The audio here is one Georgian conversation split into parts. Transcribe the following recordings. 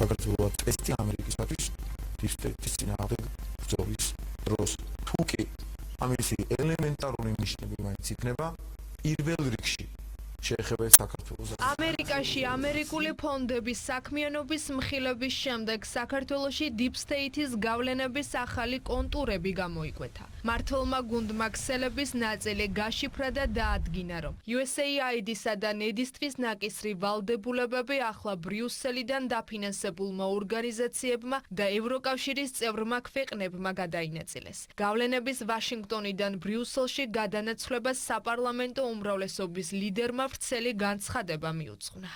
გაგრძელება ტესტი ამერიკისათვის deep state-ის წინააღმდეგ ბრძოლის დროს. თუკი ამისი ელემენტარული ნიშნები მაინც იქნება პირველ რიგში შეეხება საქართველოს. ამერიკაში ამერიკული ფონდების საქმიანობის მხილების შემდეგ საქართველოში deep state-ის გავლენების ახალი კონტურები გამოიკვეთა. მმართველმა გუნდმა ქსელების ნაწილი გაშიფრა და დაადგინა, რომ USAID-ისა და ნედისთვის ნაკისრი ვალდებულებები ახლა ბრიუსელიდან დაფინანსებულმა ორგანიზაციებმა და ევროკავშირის წევრმა ქვეყნებმა გადაინაწილეს. გავლენების ვაშინგტონიდან ბრიუსელში გადანაცვლებას საპარლამენტო უმრავლესობის ლიდერმა ვრცელი განცხადება მიუძღვნა.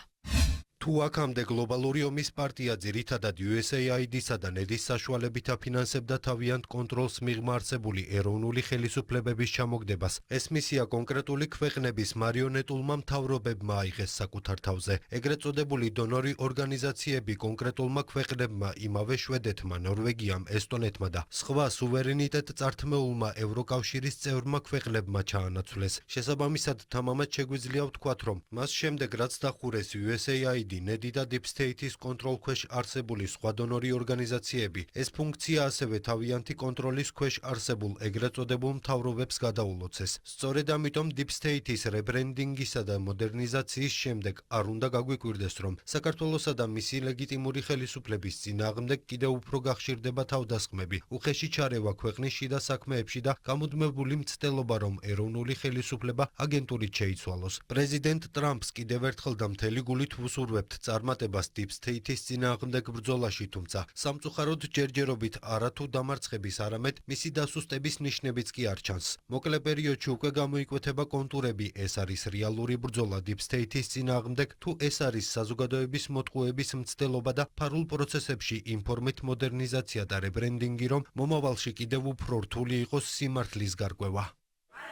თუ აქამდე გლობალური ომის პარტია ძირითადად USAID-სა და ნედის საშუალებით აფინანსებდა თავიანთ კონტროლს მიღმა არსებული ეროვნული ხელისუფლებების ჩამოგდებას, ეს მისია კონკრეტული ქვეყნების მარიონეტულმა მთავრობებმა აიღეს საკუთარ თავზე. ეგრეთ წოდებული დონორი ორგანიზაციები კონკრეტულმა ქვეყნებმა, იმავე შვედეთმა, ნორვეგიამ, ესტონეთმა და სხვა სუვერენიტეტ წართმეულმა ევროკავშირის წევრმა ქვეყნებმა ჩაანაცვლეს. შესაბამისად, თამამად შეგვიძლია ვთქვათ, რომ მას შემდეგ რაც დახურეს USAID ნედი და deep state-ის კონტროლ ქვეშ არსებული სხვა დონორი ორგანიზაციები, ეს ფუნქცია ასევე თავიანთი კონტროლის ქვეშ არსებულ ეგრეთ წოდებულ მთავრობებს გადაულოცეს. სწორედ ამიტომ deep state-ის რებრენდინგისა და მოდერნიზაციის შემდეგ არ უნდა გაგვიკვირდეს, რომ საქართველოსა და მისი ლეგიტიმური ხელისუფლების წინააღმდეგ კიდევ უფრო გახშირდება თავდასხმები, უხეში ჩარევა ქვეყნის შიდა საქმეებში და გამუდმებული მცდელობა, რომ ეროვნული ხელისუფლება აგენტურით შეიცვალოს. პრეზიდენტ ტრამპს კიდევ ერთხელ და მთელი გულით ვუსურვებთ წარმატებას deep state-ის წინააღმდეგ ბრძოლაში, თუმცა სამწუხაროდ ჯერჯერობით არათუ დამარცხების, არამედ მისი დასუსტების ნიშნებიც კი არ ჩანს. მოკლე პერიოდში უკვე გამოიკვეთება კონტურები, ეს არის რეალური ბრძოლა deep state-ის წინააღმდეგ, თუ ეს არის საზოგადოების მოტყუების მცდელობა და ფარულ პროცესებში ინფორმით მოდერნიზაცია და რებრენდინგი, რომ მომავალში კიდევ უფრო რთული იყოს სიმართლის გარკვევა.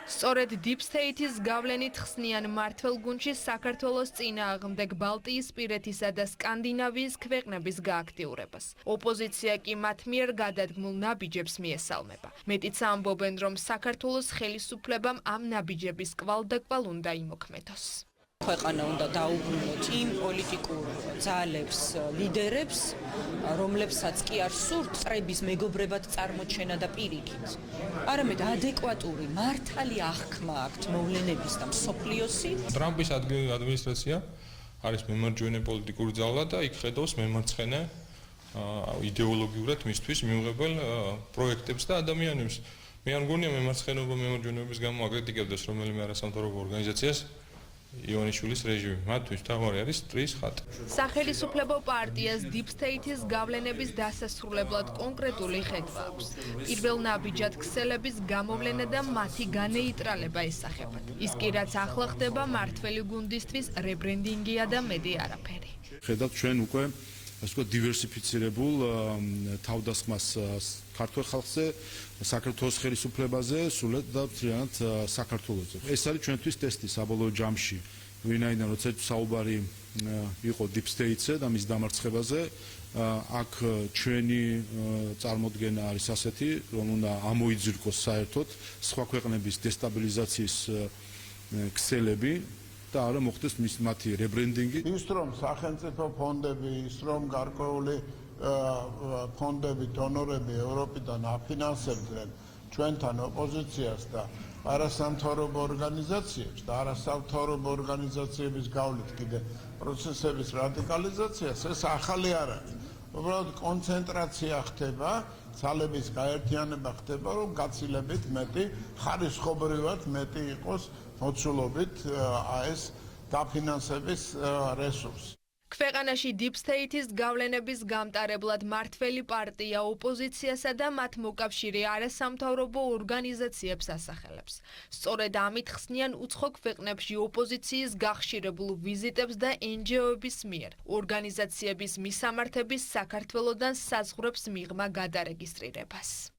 სწორედ deep state-ის გავლენით ხსნიან მმართველ გუნდში საქართველოს წინააღმდეგ ბალტიისპირეთისა და სკანდინავიის ქვეყნების გააქტიურებას. ოპოზიცია კი მათ მიერ გადადგმულ ნაბიჯებს მიესალმება. მეტიც ამბობენ, რომ საქართველოს ხელისუფლებამ ამ ნაბიჯების კვალდაკვალ უნდა იმოქმედოს. ქვეყანა უნდა დაუბრუნოთ იმ პოლიტიკურ ძალებს, ლიდერებს, რომლებსაც კი არ სურთ წრების მეგობრებად წარმოჩენა და პირიქით. არამედ ადეკვატური მართალი აღქმა აქვთ მოვლენების და მსოფლიოსი. ტრამპის ადმინისტრაცია არის მემარჯვენე პოლიტიკური ძალა და იქ ხედავს მემარცხენე იდეოლოგიურად მისთვის მიუღებელ პროექტებს და ადამიანებს. მე არ მგონია მემარცხენეობა მემარჯვენეობის გამო აკრიტიკებდეს რომელიმე არასამთავრობო ორგანიზაციას. იონიშვილის რეჟიმი, მათთვის თავარი არის მტრის ხატი. სახელისუფლებო პარტიას deep state-ის გავლენების დასასრულებლად კონკრეტული ხედვა აქვს. პირველ ნაბიჯად ქსელების გამოვლენა და მათი განეიტრალება ესახებათ. ის კი რაც ახლა ხდება მმართველი გუნდისთვის რებრენდინგია და მეტი არაფერი. ხედავთ ჩვენ უკვე ასე ვთქვათ დივერსიფიცირებულ თავდასხმას ქართულ ხალხზე, საქართველოს ხელისუფლებაზე, სულეთ და მთლიანად საქართველოზე. ეს არის ჩვენთვის ტესტი საბოლოო ჯამში, ვინაიდან როცა საუბარი იყო deep state-ზე და მის დამარცხებაზე, აქ ჩვენი წარმოდგენა არის ასეთი, რომ უნდა ამოიძირკოს საერთოდ სხვა ქვეყნების დესტაბილიზაციის ქსელები და არა მოხდეს მათი რებრენდინგი. ის რომ სახელმწიფო ფონდები, ის რომ გარკვეული ფონდები, დონორები ევროპიდან აფინანსებდნენ ჩვენთან ოპოზიციას და არასამთავრობო ორგანიზაციებს და არასამთავრობო ორგანიზაციების გავლით კიდე პროცესების რადიკალიზაციას, ეს ახალი არ არის. უბრალოდ კონცენტრაცია ხდება, ძალების გაერთიანება ხდება, რომ გაცილებით მეტი, ხარისხობრივად მეტი იყოს მოცულობით ეს დაფინანსების რესურსი. ქვეყანაში deep state-ის გავლენების გამტარებლად მმართველი პარტია ოპოზიციასა და მათ მოკავშირე არასამთავრობო ორგანიზაციებს ასახელებს. სწორედ ამით ხსნიან უცხო ქვეყნებში ოპოზიციის გახშირებულ ვიზიტებს და NGO-ების მიერ ორგანიზაციების მისამართების საქართველოდან საზღვრებს მიღმა გადარეგისტრირებას.